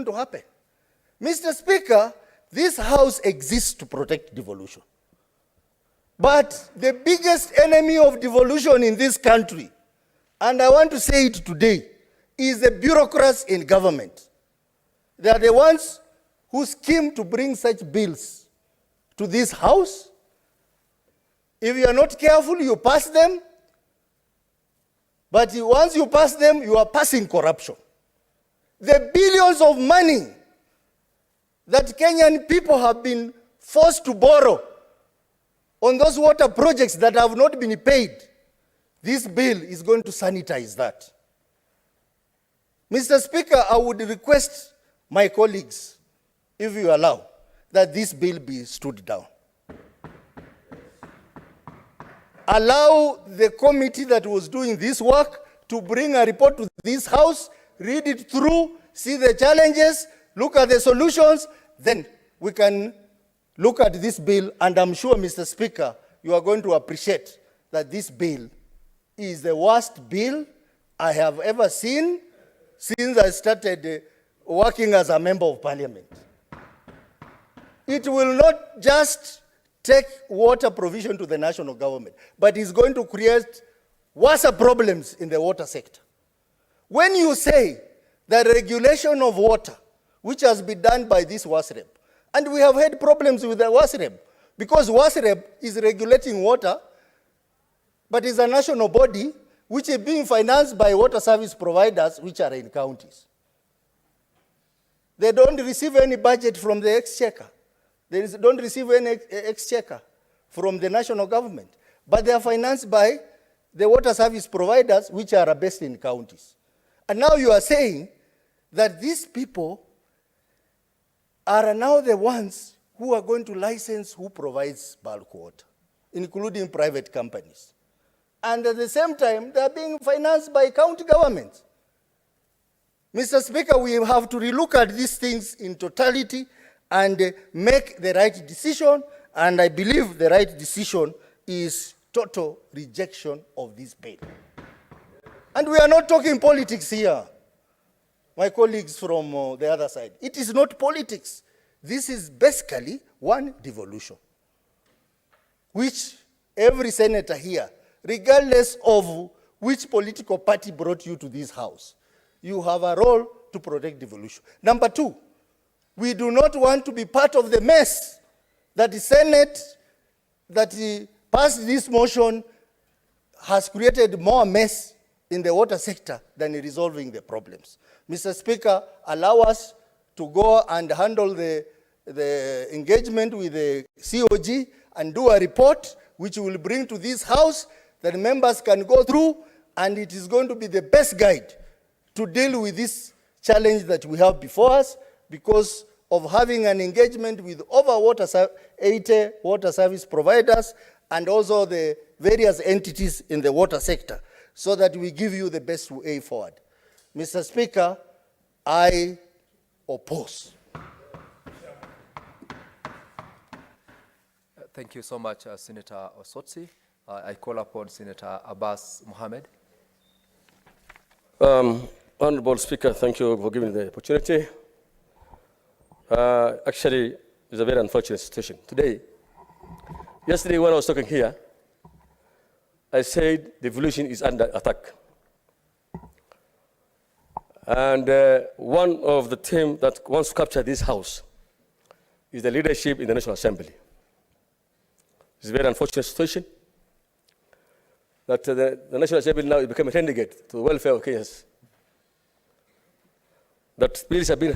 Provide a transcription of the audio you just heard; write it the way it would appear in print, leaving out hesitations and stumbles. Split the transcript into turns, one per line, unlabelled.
to happen. Mr. Speaker, this House exists to protect devolution. But the biggest enemy of devolution in this country, and I want to say it today, is the bureaucrats in government. They are the ones who scheme to bring such bills to this House. If you are not careful, you pass them. But once you pass them, you are passing corruption. The billions of money that Kenyan people have been forced to borrow on those water projects that have not been paid, this bill is going to sanitize that. Mr. Speaker, I would request my colleagues, if you allow, that this bill be stood down. Allow the committee that was doing this work to bring a report to this House, read it through, see the challenges, look at the solutions, then we can look at this bill, and I'm sure, Mr. Speaker, you are going to appreciate that this bill is the worst bill I have ever seen since I started working as a member of parliament. It will not just take water provision to the national government, but it's going to create worse problems in the water sector. When you say the regulation of water, which has been done by this WASREB, and we have had problems with the WASREB, because WASREB is regulating water, but is a national body which is being financed by water service providers which are in counties. They don't receive any budget from the exchequer. They don't receive any exchequer from the national government, but they are financed by the water service providers which are based in counties. And now you are saying that these people are now the ones who are going to license who provides bulk water, including private companies. And at the same time, they are being financed by county governments. Mr. Speaker, we have to relook at these things in totality and make the right decision, and I believe the right decision is total rejection of this bill. And we are not talking politics here, my colleagues from the other side. It is not politics. This is basically one devolution, which every senator here, regardless of which political party brought you to this House, you have a role to protect devolution. Number two, we do not want to be part of the mess that the Senate that passed this motion has created more mess in the water sector than resolving the problems. Mr. Speaker, allow us to go and handle the engagement with the COG and do a report which we will bring to this House that members can go through, and it is going to be the best guide to deal with this challenge that we have before us, because of having an engagement with over 80 water service providers and also the various entities in the water sector, so that we give you the best way forward. Mr. Speaker, I oppose.
Thank you so much, Senator Osotsi. I call upon Senator Abbas Mohamed.
Honorable Speaker, thank you for giving me the opportunity. Actually, it's a very unfortunate situation. Yesterday when I was talking here, I said devolution is under attack. And one of the team that wants to capture this House is the leadership in the National Assembly. It's a very unfortunate situation that the National Assembly now became a renegade to the welfare of Kenyans. That bills have been